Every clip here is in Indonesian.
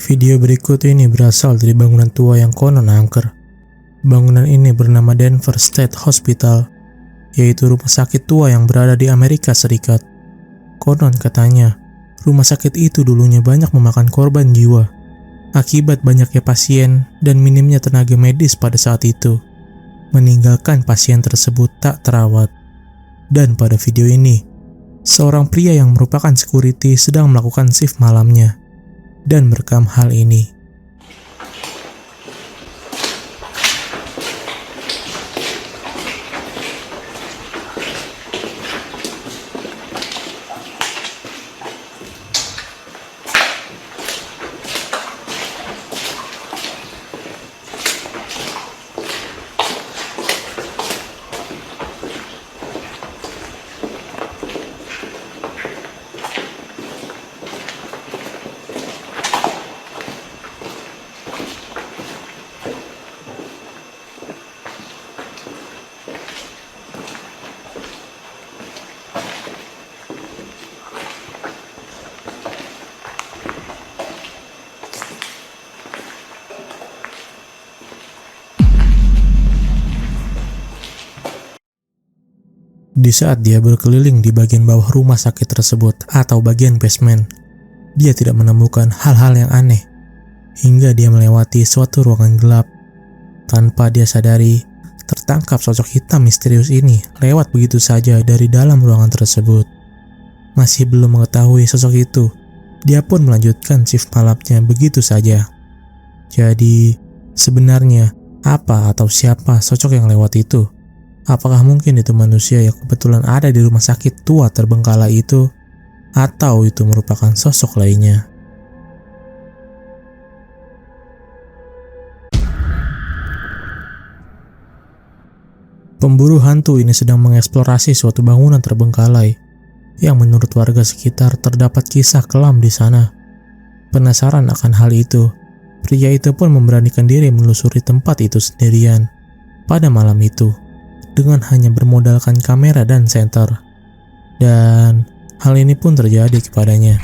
Video berikut ini berasal dari bangunan tua yang konon angker. Bangunan ini bernama Denver State Hospital, yaitu rumah sakit tua yang berada di Amerika Serikat. Konon katanya, rumah sakit itu dulunya banyak memakan korban jiwa akibat banyaknya pasien dan minimnya tenaga medis pada saat itu, meninggalkan pasien tersebut tak terawat. Dan pada video ini, seorang pria yang merupakan security sedang melakukan shift malamnya dan merekam hal ini. Di saat dia berkeliling di bagian bawah rumah sakit tersebut atau bagian basement, dia tidak menemukan hal-hal yang aneh hingga dia melewati suatu ruangan gelap. Tanpa dia sadari, tertangkap sosok hitam misterius ini lewat begitu saja dari dalam ruangan tersebut. Masih belum mengetahui sosok itu, dia pun melanjutkan shift malamnya begitu saja. Jadi, sebenarnya apa atau siapa sosok yang lewat itu? Apakah mungkin itu manusia yang kebetulan ada di rumah sakit tua terbengkalai itu, atau itu merupakan sosok lainnya? Pemburu hantu ini sedang mengeksplorasi suatu bangunan terbengkalai yang menurut warga sekitar terdapat kisah kelam di sana. Penasaran akan hal itu, pria itu pun memberanikan diri menelusuri tempat itu sendirian pada malam itu, dengan hanya bermodalkan kamera dan senter. Dan hal ini pun terjadi kepadanya.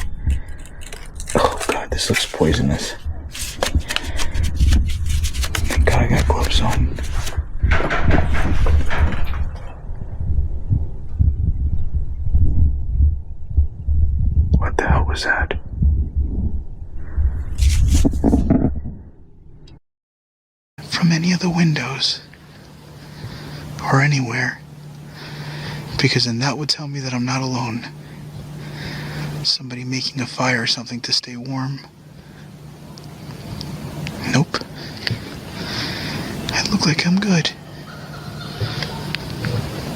Oh God, this looks poisonous. Thank God I got gloves on. What the hell was that? From any of the windows. Or anywhere, because then that would tell me that I'm not alone. Somebody making a fire or something to stay warm. Nope. I look like I'm good.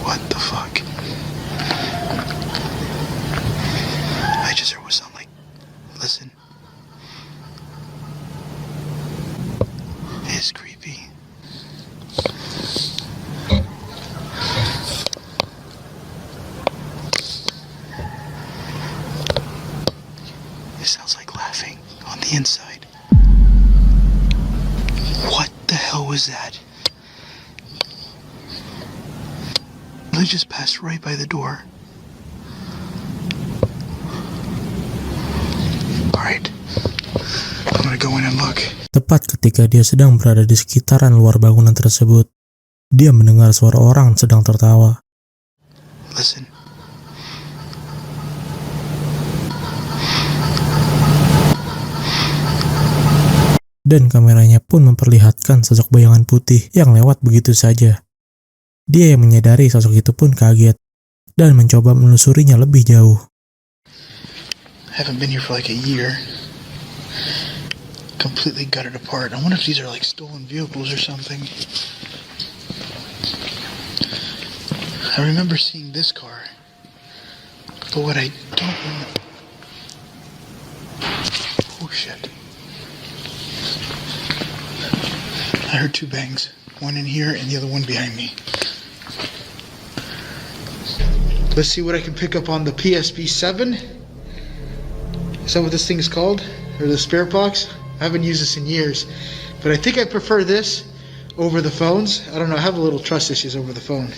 What the fuck? I just heard what sound like. Listen. It's creepy. Sounds like laughing on the inside. What the hell was that? They just passed right by the door. Alright, I'm gonna go in and look. Tepat ketika dia sedang berada di sekitaran luar bangunan tersebut, dia mendengar suara orang sedang tertawa. Listen. Dan kameranya pun memperlihatkan sosok bayangan putih yang lewat begitu saja. Dia yang menyadari sosok itu pun kaget dan mencoba menelusurinya lebih jauh. I haven't been here for like a year. Completely gutted apart. I wonder if these are like stolen vehicles or something. I remember seeing this car, but what I don't remember... Oh shit. I heard two bangs. One in here and the other one behind me. Let's see what I can pick up on the PSP 7. Is that what this thing is called? Or the spare box? I haven't used this in years. But I think I prefer this over the phones. I don't know, I have a little trust issues over the phone.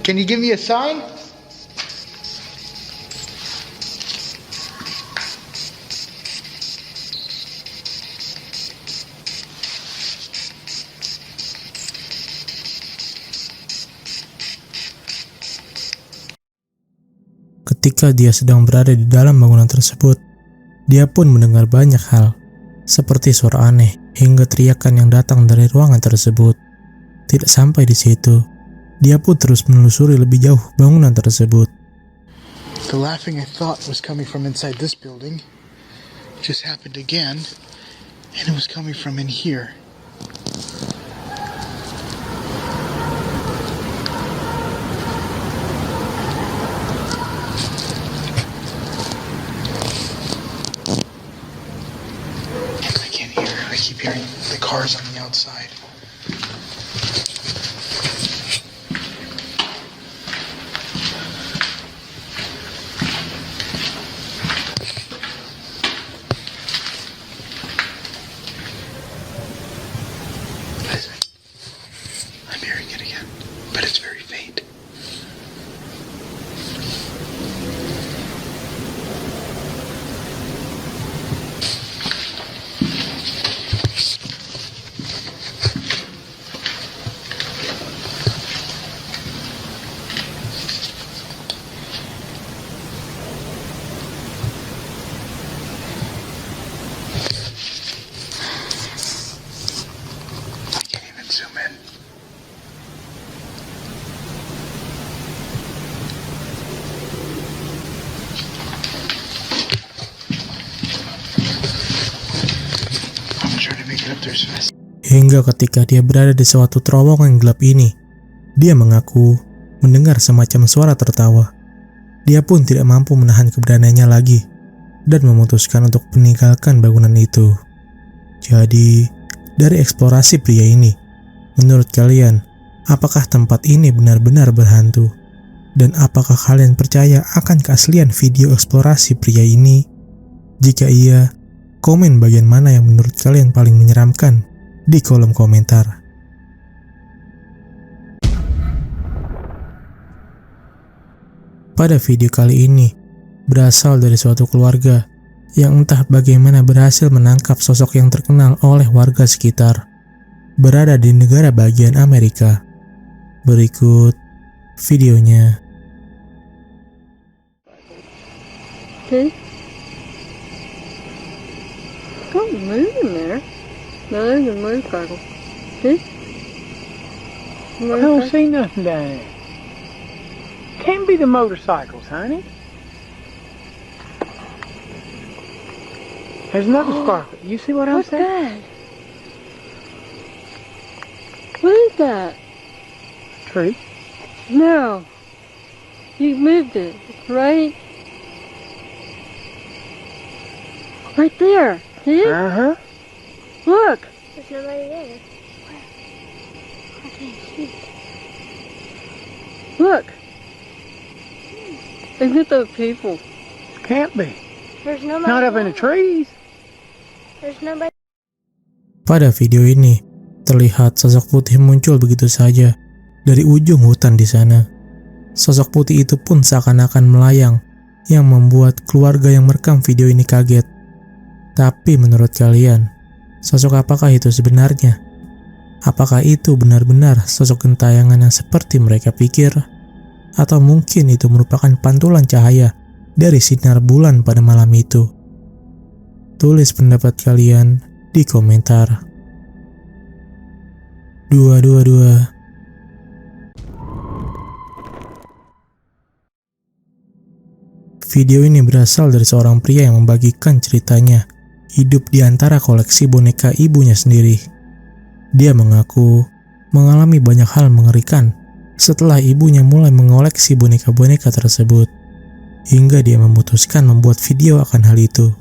Can you give me a sign? Ketika dia sedang berada di dalam bangunan tersebut, dia pun mendengar banyak hal, seperti suara aneh hingga teriakan yang datang dari ruangan tersebut. Tidak sampai di situ, dia pun terus menelusuri lebih jauh bangunan tersebut. The laughing I thought was coming from inside this building just happened again, and it was coming from in here. I can't hear. I keep hearing the cars on the outside. I'm hearing it again, but it's very faint. I can't even zoom in. I'm gonna try to make it up there as fast. Hingga ketika dia berada di suatu terowongan gelap ini, dia mengaku mendengar semacam suara tertawa. Dia pun tidak mampu menahan keberaniannya lagi dan memutuskan untuk meninggalkan bangunan itu. Jadi, dari eksplorasi pria ini, menurut kalian, apakah tempat ini benar-benar berhantu? Dan apakah kalian percaya akan keaslian video eksplorasi pria ini? Jika iya, komen bagian mana yang menurut kalian paling menyeramkan di kolom komentar. Pada video kali ini, berasal dari suatu keluarga yang entah bagaimana berhasil menangkap sosok yang terkenal oleh warga sekitar, berada di negara bagian Amerika. Berikut videonya. Okay. Don't move in there. No, there's a motorcycle. See? I don't see nothing down there. Can't be the motorcycles, honey. There's another sparkle. You see what I'm What's saying? that? What is that? Tree. No. You moved it, right? Right there. See it? Uh-huh. Look. There's nobody there. Where? I can't see. Look. Isn't it those people? Can't be. There's nobody Not up in the there. trees. There's nobody. Pada video ini, terlihat sosok putih muncul begitu saja dari ujung hutan di sana. Sosok putih itu pun seakan-akan melayang, yang membuat keluarga yang merekam video ini kaget. Tapi menurut kalian, sosok apakah itu sebenarnya? Apakah itu benar-benar sosok gentayangan yang seperti mereka pikir? Atau mungkin itu merupakan pantulan cahaya dari sinar bulan pada malam itu? Tulis pendapat kalian di komentar. 222. Video ini berasal dari seorang pria yang membagikan ceritanya hidup di antara koleksi boneka ibunya sendiri. Dia mengaku mengalami banyak hal mengerikan setelah ibunya mulai mengoleksi boneka-boneka tersebut, hingga dia memutuskan membuat video akan hal itu.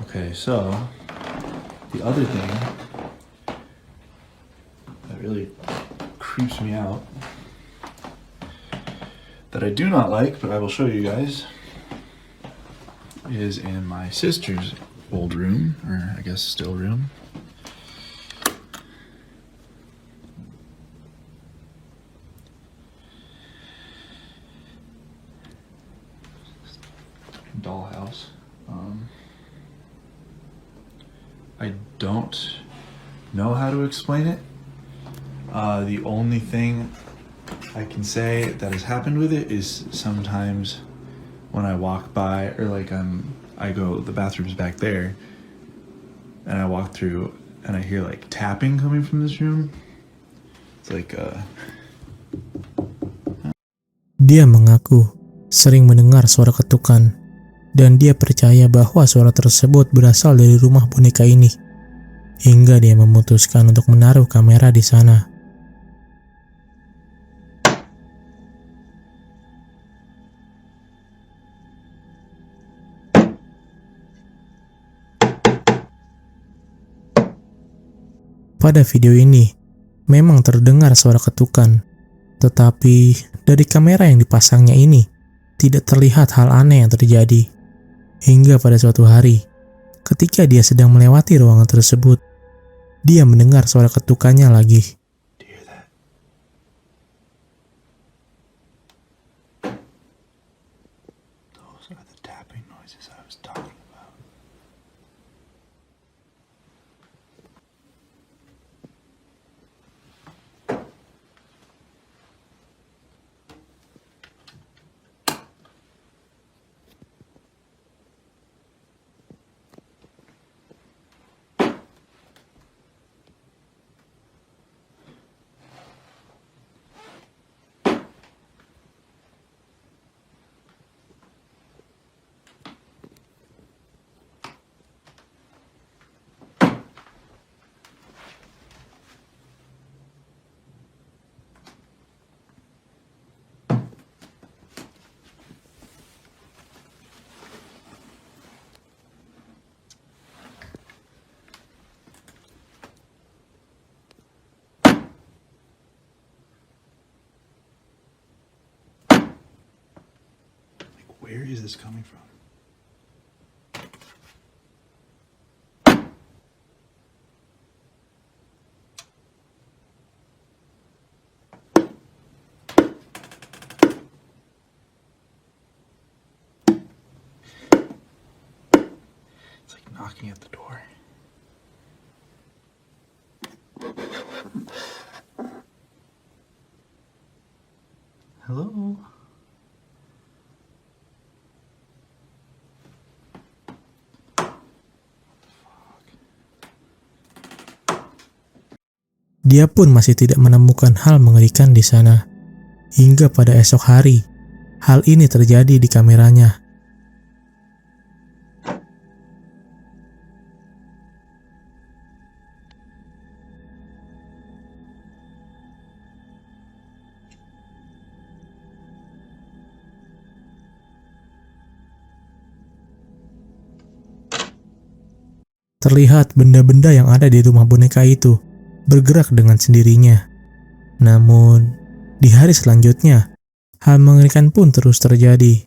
Okay, so the other thing that really creeps me out, that I do not like, but I will show you guys, is in my sister's old room, or I guess still room. Dollhouse. I don't know how to explain it. The only thing I can say that has happened with it is sometimes when I walk by, or like I go, the bathroom's back there, and I walk through and I hear like tapping coming from this room. It's like Dia mengaku sering mendengar suara ketukan dan dia percaya bahwa suara tersebut berasal dari rumah boneka ini. Hingga dia memutuskan untuk menaruh kamera di sana. Pada video ini, memang terdengar suara ketukan, tetapi dari kamera yang dipasangnya ini, tidak terlihat hal aneh yang terjadi. Hingga pada suatu hari, ketika dia sedang melewati ruangan tersebut, dia mendengar suara ketukannya lagi. do you hear that? Those are the tapping noises I was talking about. Where is this coming from? It's like knocking at the door. Hello? Dia pun masih tidak menemukan hal mengerikan di sana. Hingga pada esok hari, hal ini terjadi di kameranya. Terlihat benda-benda yang ada di rumah boneka itu bergerak dengan sendirinya. Namun, di hari selanjutnya, hal mengerikan pun terus terjadi.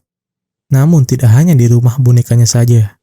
Namun tidak hanya di rumah bonekanya saja.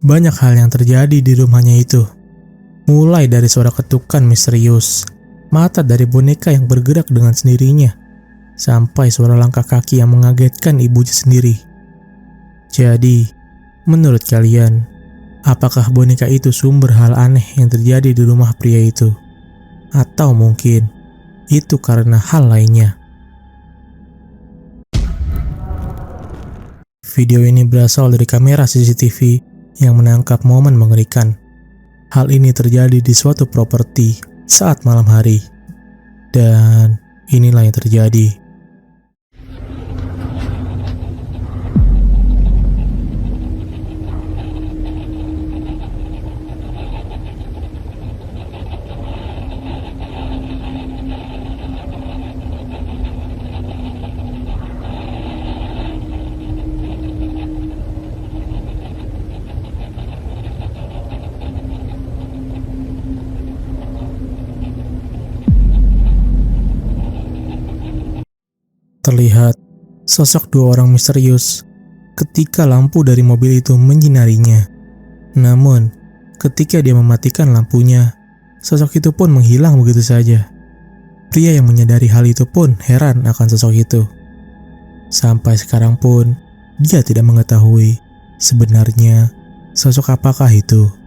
Banyak hal yang terjadi di rumahnya itu. Mulai dari suara ketukan misterius, mata dari boneka yang bergerak dengan sendirinya, sampai suara langkah kaki yang mengagetkan ibunya sendiri. Jadi, menurut kalian, apakah boneka itu sumber hal aneh yang terjadi di rumah pria itu? Atau mungkin itu karena hal lainnya? Video ini berasal dari kamera CCTV yang menangkap momen mengerikan. Hal ini terjadi di suatu properti saat malam hari. Dan inilah yang terjadi. Terlihat sosok dua orang misterius ketika lampu dari mobil itu menyinarinya. Namun, ketika dia mematikan lampunya, sosok itu pun menghilang begitu saja. Pria yang menyadari hal itu pun heran akan sosok itu. Sampai sekarang pun, dia tidak mengetahui sebenarnya sosok apakah itu.